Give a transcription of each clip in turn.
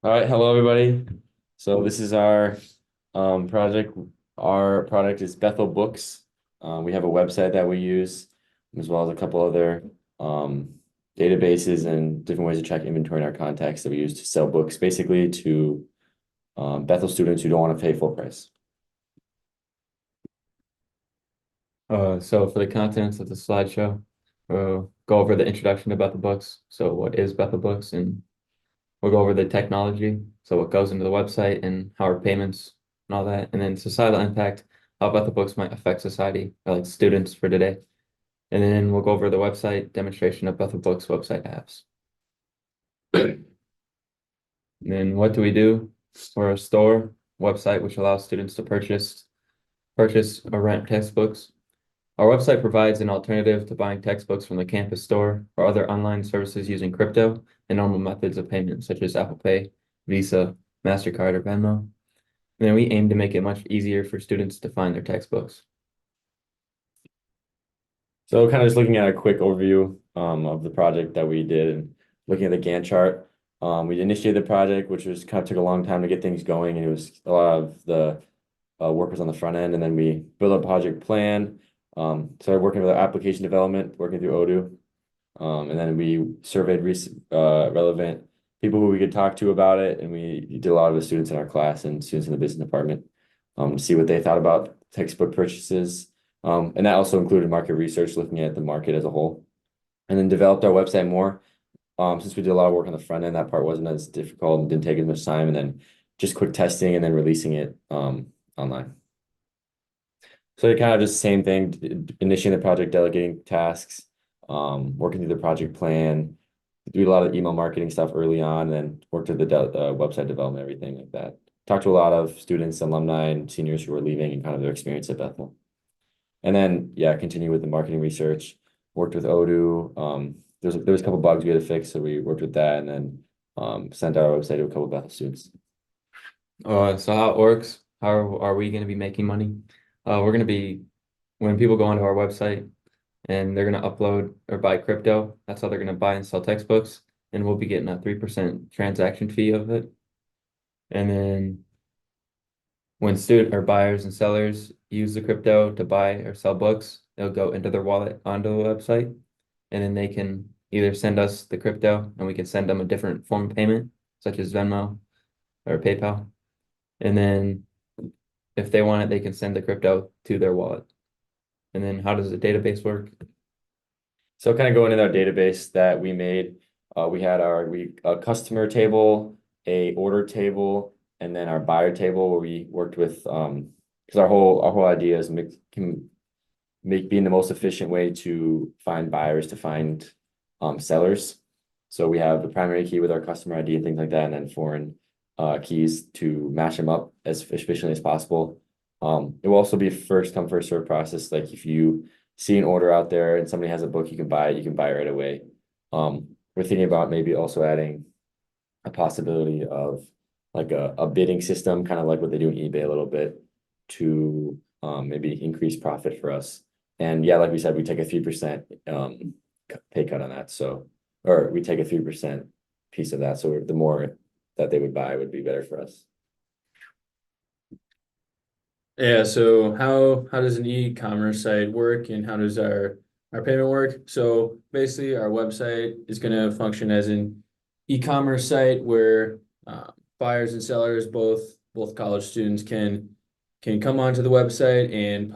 All right, hello everybody. So this is our project. Our product is Bethel Books. We have a website that we use, as well as a couple other databases and different ways to track inventory in our contacts that we use to sell books, basically to Bethel students who don't want to pay full price. So for the contents of the slideshow, we'll go over the introduction to Bethel Books. So what is Bethel Books? And we'll go over the technology. So what goes into the website and how our payments and all that. And then societal impact, how Bethel Books might affect society, or like students for today. And then we'll go over the website demonstration of Bethel Books website apps. And then what do we do? We're a store website which allows students to purchase or rent textbooks. Our website provides an alternative to buying textbooks from the campus store or other online services using crypto and normal methods of payment, such as Apple Pay, Visa, MasterCard, or Venmo. And then we aim to make it much easier for students to find their textbooks. So kind of just looking at a quick overview of the project that we did and looking at the Gantt chart. We initiated the project, which was kind of took a long time to get things going, and it was a lot of the workers on the front end, and then we built a project plan. Started working with our application development, working through Odoo, and then we surveyed relevant people who we could talk to about it, and we did a lot of the students in our class and students in the business department to see what they thought about textbook purchases. And that also included market research, looking at the market as a whole, and then developed our website more. Since we did a lot of work on the front end, that part wasn't as difficult and didn't take as much time, and then just quick testing and then releasing it online. So kind of just the same thing, initiating the project, delegating tasks, working through the project plan, do a lot of email marketing stuff early on, and then worked with the website development, everything like that. Talked to a lot of students, alumni, and seniors who were leaving and kind of their experience at Bethel. And then, yeah, continue with the marketing research, worked with Odoo. There was a couple bugs we had to fix, so we worked with that, and then sent our website to a couple Bethel students. So how it works, how are we going to be making money? We're going to be, when people go onto our website and they're going to upload or buy crypto, that's how they're going to buy and sell textbooks. And we'll be getting a 3% transaction fee of it. And then when student or buyers and sellers use the crypto to buy or sell books, they'll go into their wallet onto the website, and then they can either send us the crypto and we can send them a different form of payment, such as Venmo or PayPal. And then if they want it, they can send the crypto to their wallet. And then how does the database work? So kind of going in our database that we made, we had a customer table, a order table, and then our buyer table where we worked with because our whole idea is being the most efficient way to find buyers to find sellers. So we have the primary key with our customer ID and things like that, and then foreign keys to match them up as efficiently as possible. It will also be first come, first serve process. Like if you see an order out there and somebody has a book, you can buy it right away. We're thinking about maybe also adding a possibility of like a bidding system, kind of like what they do in eBay a little bit, to maybe increase profit for us. And yeah, like we said, we take a 3% pay cut on that. So, or we take a 3% piece of that. So the more that they would buy would be better for us. Yeah, so how does an e-commerce site work and how does our payment work? So basically our website is going to function as an e-commerce site where buyers and sellers, both college students can come onto the website and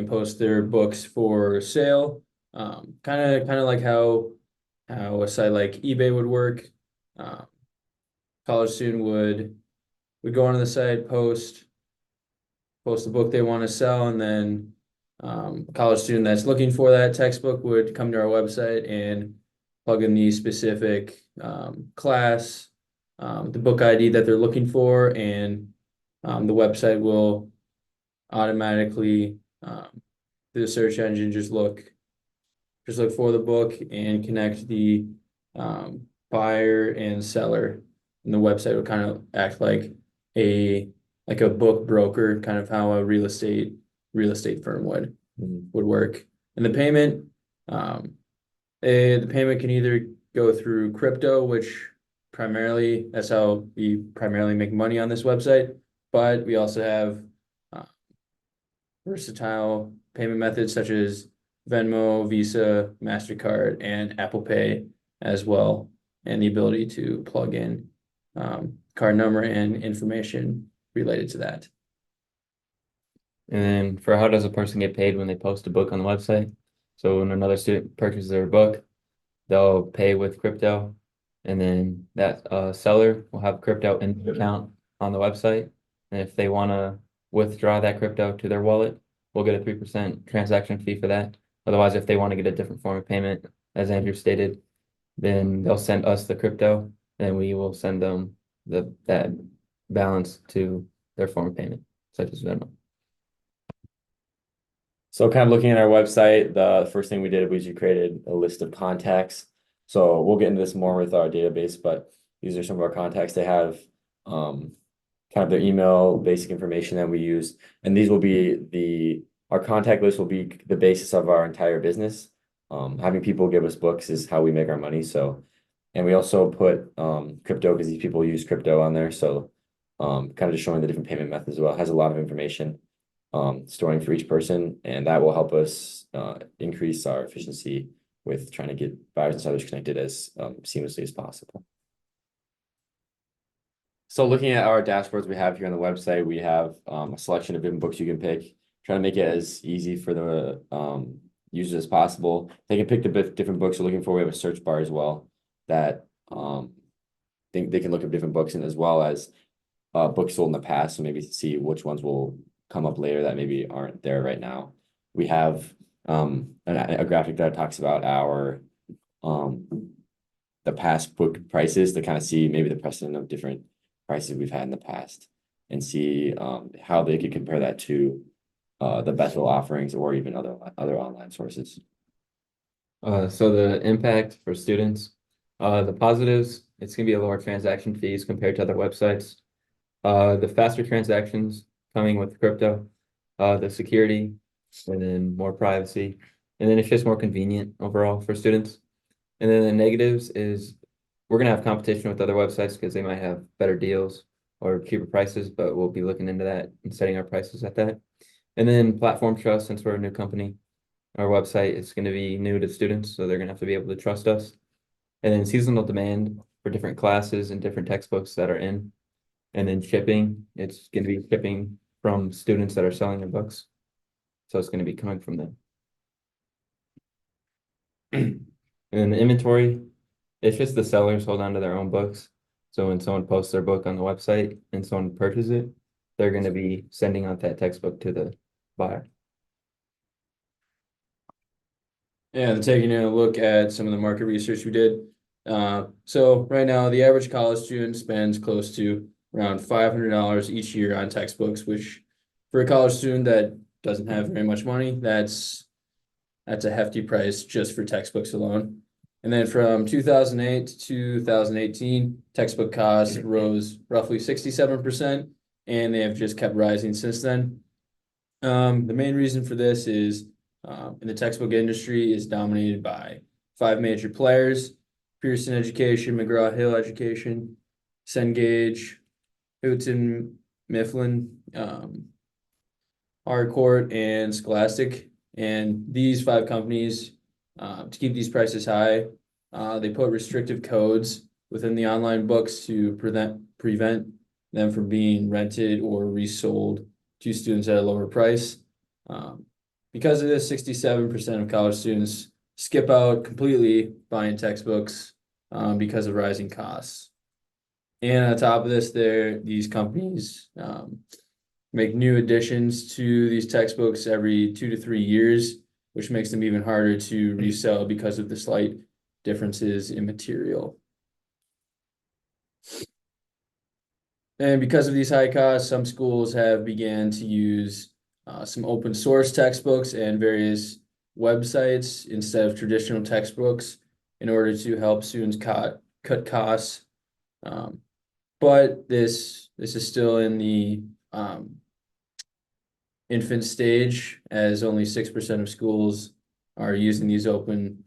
post their books for sale. Kind of like how a site like eBay would work. College student would go onto the site, post the book they want to sell, and then a college student that's looking for that textbook would come to our website and plug in the specific class, the book ID that they're looking for, and the website will automatically through the search engine just look for the book and connect the buyer and seller, and the website would kind of act a like a book broker, kind of how a real estate firm would work. And the payment can either go through crypto, which primarily, that's how we primarily make money on this website. But we also have versatile payment methods such as Venmo, Visa, MasterCard, and Apple Pay as well, and the ability to plug in card number and information related to that. And then for how does a person get paid when they post a book on the website? So when another student purchases their book, they'll pay with crypto, and then that seller will have crypto in their account on the website. And if they want to withdraw that crypto to their wallet, we'll get a 3% transaction fee for that. Otherwise, if they want to get a different form of payment, as Andrew stated, then they'll send us the crypto, and we will send them that balance to their form of payment, such as Venmo. So kind of looking at our website, the first thing we did was we created a list of contacts. So we'll get into this more with our database, but these are some of our contacts. They have kind of their email, basic information that we use. And these will be our contact list will be the basis of our entire business. Having people give us books is how we make our money. So, and we also put crypto because these people use crypto on there. So kind of just showing the different payment methods as well. It has a lot of information. Storing for each person, and that will help us increase our efficiency with trying to get buyers and sellers connected as seamlessly as possible. So looking at our dashboards we have here on the website, we have a selection of different books you can pick, trying to make it as easy for the users as possible. They can pick the different books they're looking for. We have a search bar as well that they can look up different books, and as well as books sold in the past, so maybe see which ones will come up later that maybe aren't there right now. We have a graphic that talks about our the past book prices to kind of see maybe the precedent of different prices we've had in the past, and see how they could compare that to the Bethel offerings or even other online sources. So the impact for students, the positives, it's gonna be a lower transaction fees compared to other websites. The faster transactions coming with crypto, the security, and then more privacy, and then it's just more convenient overall for students. And then the negatives is we're gonna have competition with other websites because they might have better deals or cheaper prices, but we'll be looking into that and setting our prices at that. And then platform trust, since we're a new company, our website is going to be new to students, so they're going to have to be able to trust us. And then seasonal demand for different classes and different textbooks that are in. And then shipping, it's going to be shipping from students that are selling their books. So it's going to be coming from them. And then the inventory, it's just the sellers hold on to their own books. So when someone posts their book on the website and someone purchases it, they're going to be sending out that textbook to the buyer. Yeah, taking a look at some of the market research we did. So right now, the average college student spends close to around $500 each year on textbooks, which for a college student that doesn't have very much money, that's a hefty price just for textbooks alone. And then from 2008 to 2018, textbook costs rose roughly 67%, and they have just kept rising since then. The main reason for this is in the textbook industry is dominated by 5 major players: Pearson Education, McGraw-Hill Education, Cengage, Houghton Mifflin, Harcourt, and Scholastic. And these 5 companies, to keep these prices high, they put restrictive codes within the online books to prevent them from being rented or resold to students at a lower price. Because of this, 67% of college students skip out completely buying textbooks because of rising costs. And on top of this, these companies make new additions to these textbooks every 2 to 3 years, which makes them even harder to resell because of the slight differences in material. And because of these high costs, some schools have began to use some open source textbooks and various websites instead of traditional textbooks in order to help students cut costs. But this is still in the infant stage, as only 6% of schools are using these open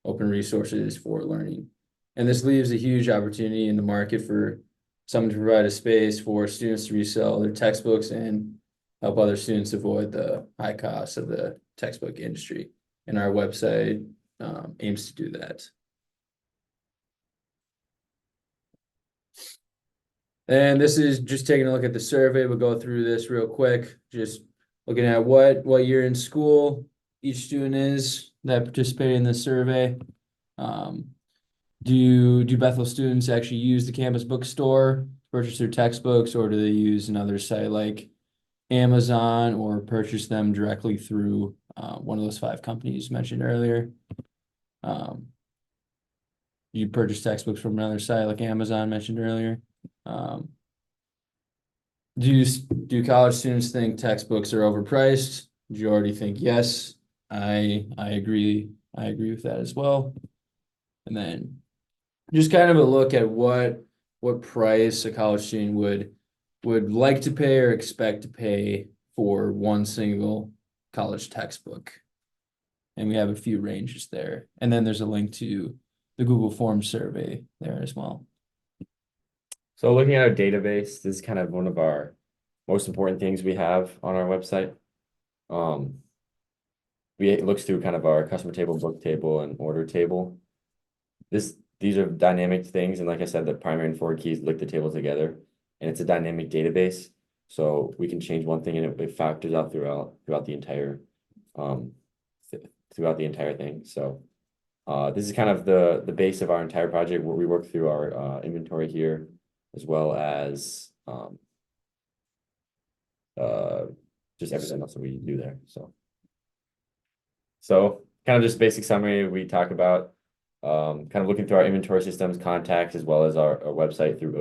resources for learning. And this leaves a huge opportunity in the market for someone to provide a space for students to resell their textbooks and help other students avoid the high costs of the textbook industry. And our website aims to do that. And this is just taking a look at the survey. We'll go through this real quick, just looking at what year in school each student is that participated in this survey. Do Bethel students actually use the campus bookstore to purchase their textbooks, or do they use another site like Amazon or purchase them directly through one of those 5 companies mentioned earlier? You purchase textbooks from another site like Amazon mentioned earlier. Do college students think textbooks are overpriced? Do you already think yes? I agree. I agree with that as well. And then just kind of a look at what price a college student would like to pay or expect to pay for one single college textbook. And we have a few ranges there. And then there's a link to the Google Forms survey there as well. So looking at our database, this is kind of one of our most important things we have on our website. It looks through kind of our customer table, book table, and order table. These are dynamic things, and like I said, the primary and forward keys link the tables together, and it's a dynamic database. So we can change one thing and it factors out throughout the entire thing. So this is kind of the base of our entire project, where we work through our inventory here, as well as just everything else that we do there. So kind of just basic summary, we talk about kind of looking through our inventory systems, contacts, as well as our website through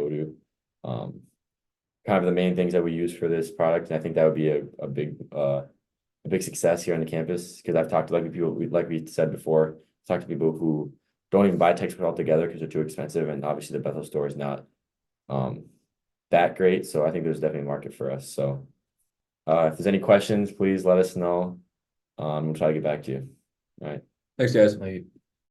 Odoo. Kind of the main things that we use for this product, and I think that would be a big success here on the campus, because I've talked to people, like we said before, talked to people who don't even buy textbooks altogether because they're too expensive, and obviously the Bethel store is not that great. So I think there's definitely a market for us. So if there's any questions, please let us know. We'll try to get back to you. All right. Thanks, guys. Like,